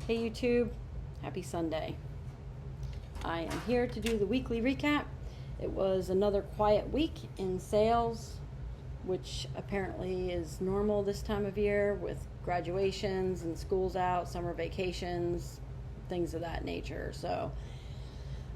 Hey YouTube, happy Sunday. I am here to do the weekly recap. It was another quiet week in sales, which apparently is normal this time of year with graduations and schools out, summer vacations, things of that nature. So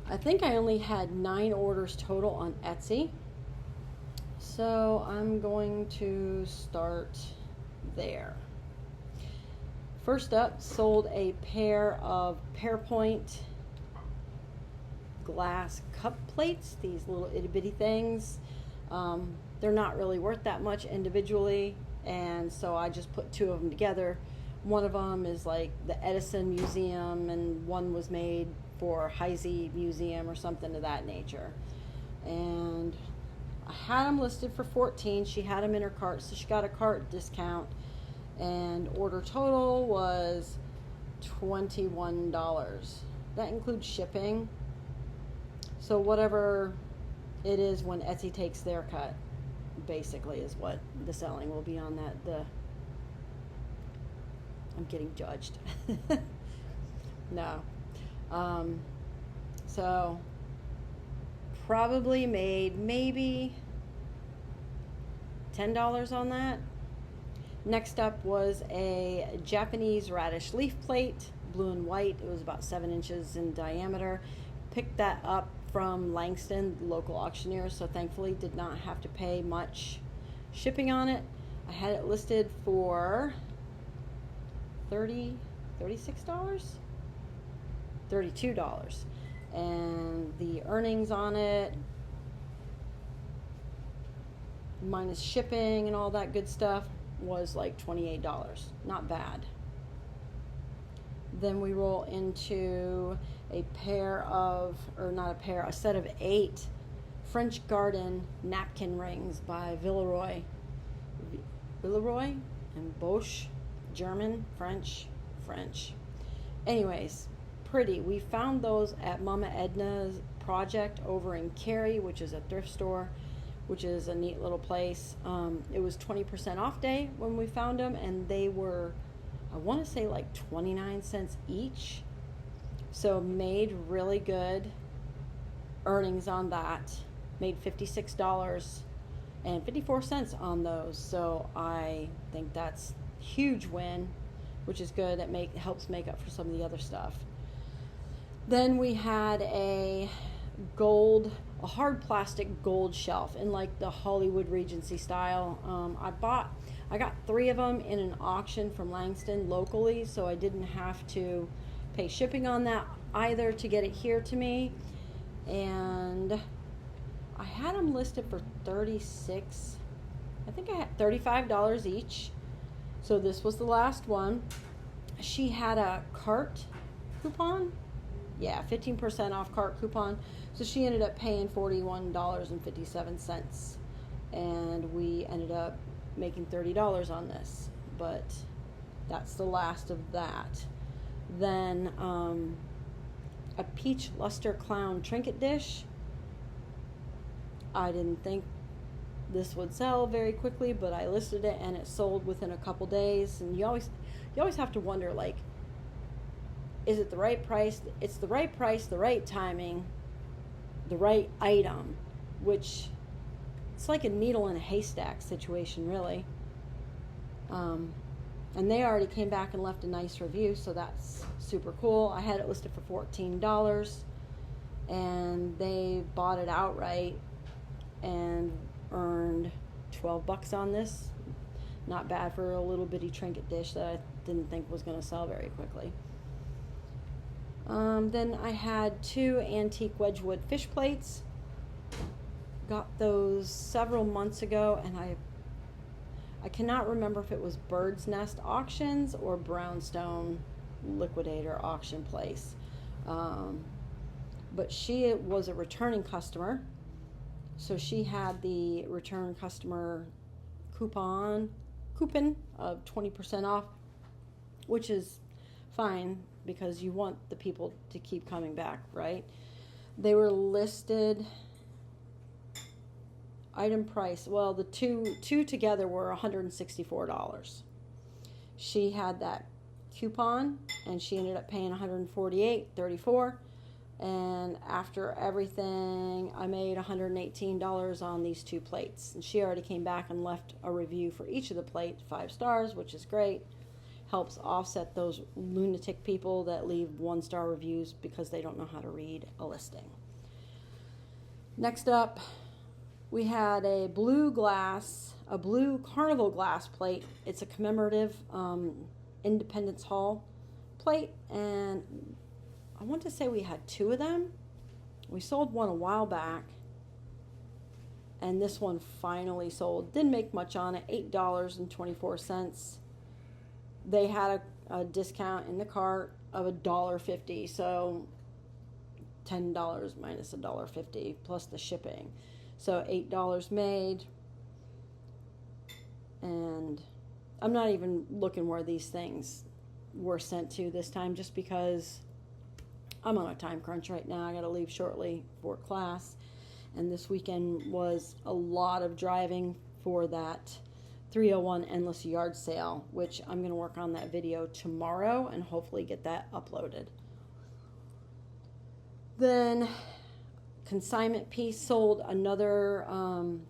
I think I only had 9 orders total on Etsy. So I'm going to start there. First up, sold a pair of Pearpoint glass cup plates, these little itty bitty things. They're not really worth that much individually, and so I just put 2 of them together. One of them is like the Edison Museum, and one was made for Heisey Museum or something of that nature. And I had them listed for $14. She had them in her cart, so she got a cart discount. And order total was $21. That includes shipping. So whatever it is when Etsy takes their cut, basically, is what the selling will be on that. I'm getting judged. No. So probably made maybe $10 on that. Next up was a Japanese radish leaf plate, blue and white. It was about 7 inches in diameter. Picked that up from Langston, the local auctioneer, so thankfully did not have to pay much shipping on it. I had it listed for $36? $32. And the earnings on it, minus shipping and all that good stuff, was like $28. Not bad. Then we roll into a set of 8 French Garden napkin rings by Villeroy and Bosch. German, French. Anyways, pretty. We found those at Mama Edna's project over in Cary, which is a thrift store, which is a neat little place. It was 20% off day when we found them, and they were, I want to say, like 29 cents each. So made really good earnings on that. Made $56.54 on those. So I think that's a huge win, which is good. That helps make up for some of the other stuff. Then we had a hard plastic gold shelf in like the Hollywood Regency style. I got 3 of them in an auction from Langston locally, so I didn't have to pay shipping on that either to get it here to me. And I had them listed for $36. I think I had $35 each. So this was the last one. She had a cart coupon. Yeah, 15% off cart coupon. So she ended up paying $41.57. And we ended up making $30 on this. But that's the last of that. Then a peach luster clown trinket dish. I didn't think this would sell very quickly, but I listed it and it sold within a couple days. And you always have to wonder, like, is it the right price? It's the right price, the right timing, the right item, which it's like a needle in a haystack situation, really. And they already came back and left a nice review, so that's super cool. I had it listed for $14, and they bought it outright and earned $12 on this. Not bad for a little bitty trinket dish that I didn't think was going to sell very quickly. Then I had 2 antique Wedgwood fish plates. Got those several months ago, and I cannot remember if it was Bird's Nest Auctions or Brownstone Liquidator auction place. But she was a returning customer, so she had the return customer coupon of 20% off, which is fine because you want the people to keep coming back, right? They were listed item price, well, the two together were $164. She had that coupon and she ended up paying $148.34. And after everything, I made $118 on these 2 plates. And she already came back and left a review for each of the plates, 5 stars, which is great. Helps offset those lunatic people that leave 1-star reviews because they don't know how to read a listing. Next up, we had a blue carnival glass plate. It's a commemorative Independence Hall plate, and I want to say we had 2 of them. We sold one a while back, and this one finally sold. Didn't make much on it, $8.24. They had a discount in the cart of $1.50, so $10 minus $1.50 plus the shipping. So $8 made. And I'm not even looking where these things were sent to this time, just because I'm on a time crunch right now. I got to leave shortly for class, and this weekend was a lot of driving for that 301 Endless Yard Sale, which I'm going to work on that video tomorrow and hopefully get that uploaded. Then consignment piece sold another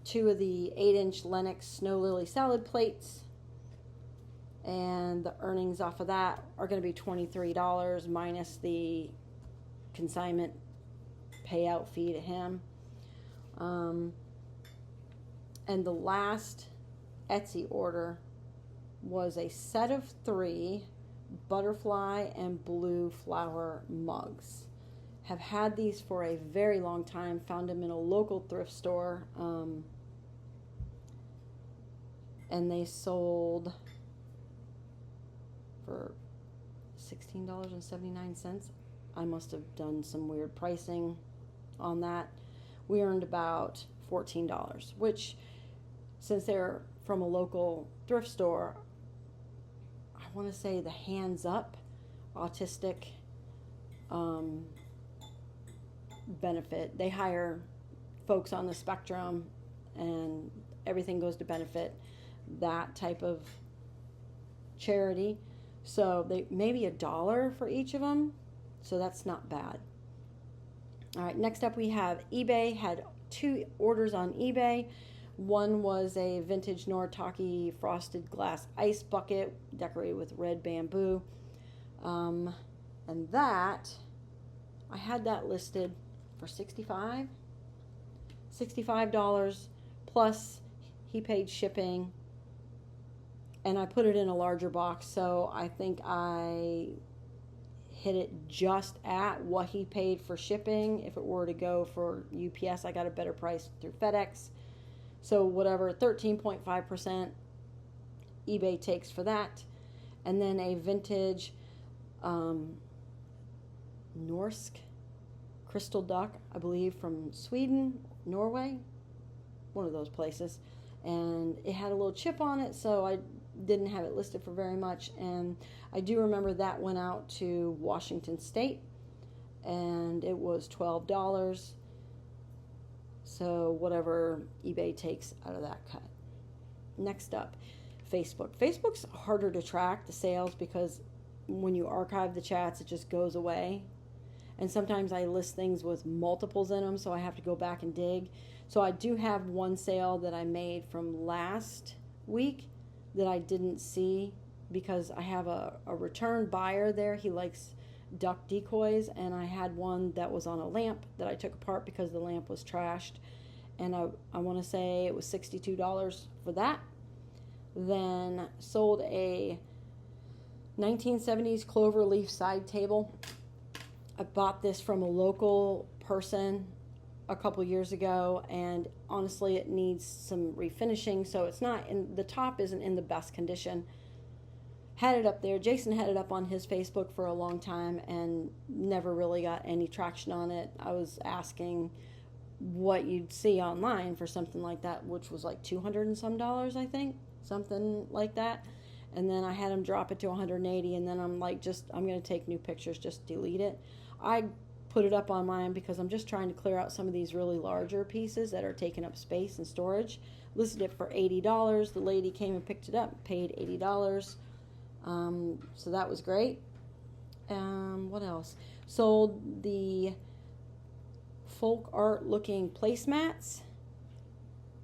2 of the 8-inch Lenox Snow Lily salad plates, and the earnings off of that are going to be $23 minus the consignment payout fee to him. And the last Etsy order was a set of 3 butterfly and blue flower mugs. Have had these for a very long time. Found them in a local thrift store, and they sold for $16.79. I must have done some weird pricing on that. We earned about $14, which, since they're from a local thrift store, I want to say the Hands Up autistic benefit. They hire folks on the spectrum, and everything goes to benefit that type of charity. So they maybe $1 for each of them. So that's not bad. All right, next up we have eBay. Had 2 orders on eBay. One was a vintage Noritake frosted glass ice bucket decorated with red bamboo. And that, I had that listed for $65 plus he paid shipping, and I put it in a larger box, so I think I hit it just at what he paid for shipping. If it were to go for UPS, I got a better price through FedEx. So whatever, 13.5% eBay takes for that. And then a vintage Norsk crystal duck, I believe from Sweden, Norway, one of those places. And it had a little chip on it, so I didn't have it listed for very much. And I do remember that went out to Washington State, and it was $12. So whatever eBay takes out of that cut. Next up, Facebook. Facebook's harder to track the sales because when you archive the chats, it just goes away. And sometimes I list things with multiples in them, so I have to go back and dig. So I do have one sale that I made from last week that I didn't see because I have a return buyer there. He likes duck decoys, and I had one that was on a lamp that I took apart because the lamp was trashed, and I want to say it was $62 for that. Then sold a 1970s clover leaf side table. I bought this from a local person a couple years ago, and honestly it needs some refinishing, so it's not in the top isn't in the best condition. Had it up there. Jason had it up on his Facebook for a long time and never really got any traction on it. I was asking what you'd see online for something like that, which was like $200 and some, I think, something like that. And then I had him drop it to 180, and then I'm like, I'm going to take new pictures, just delete it. I put it up on mine because I'm just trying to clear out some of these really larger pieces that are taking up space and storage. Listed it for $80. The lady came and picked it up, paid $80. So that was great. What else? Sold the folk art looking placemats.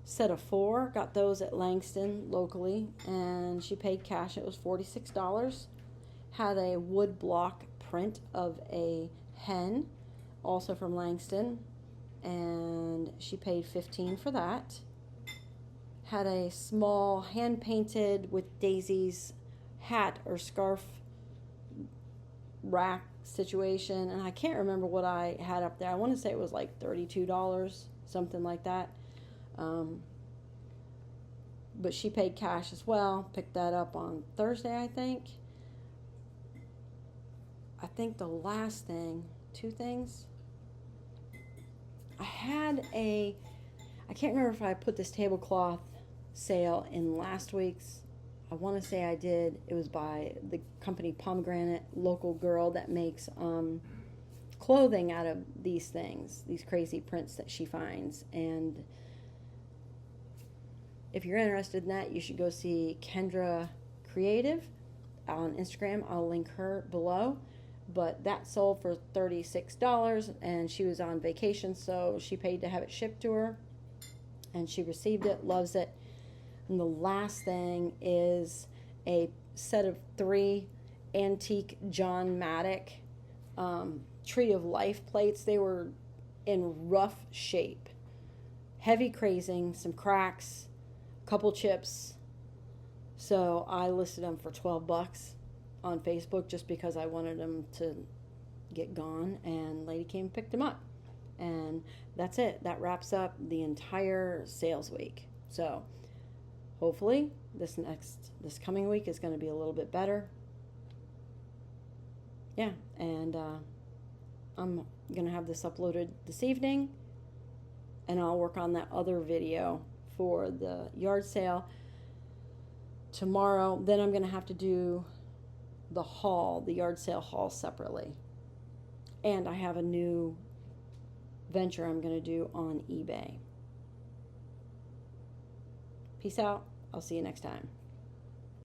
Set of 4. Got those at Langston locally, and she paid cash. It was $46. Had a wood block print of a hen, also from Langston, and she paid $15 for that. Had a small hand painted with daisies hat or scarf rack situation, and I can't remember what I had up there. I want to say it was like $32, something like that. But she paid cash as well. Picked that up on Thursday, I think. I think the last thing, 2 things. I can't remember if I put this tablecloth sale in last week's. I want to say I did. It was by the company Pomegranate, local girl that makes clothing out of these things, these crazy prints that she finds. And if you're interested in that, you should go see Kendra Creative on Instagram. I'll link her below. But that sold for $36, and she was on vacation, so she paid to have it shipped to her, and she received it, loves it. And the last thing is a set of 3 antique John Maddock Tree of Life plates. They were in rough shape, heavy crazing, some cracks, a couple chips. So I listed them for $12 on Facebook just because I wanted them to get gone, and lady came and picked them up. And that's it. That wraps up the entire sales week. So hopefully this coming week is going to be a little bit better. Yeah, and I'm going to have this uploaded this evening, and I'll work on that other video for the yard sale tomorrow. Then I'm going to have to do the yard sale haul separately. And I have a new venture I'm going to do on eBay. Peace out. I'll see you next time.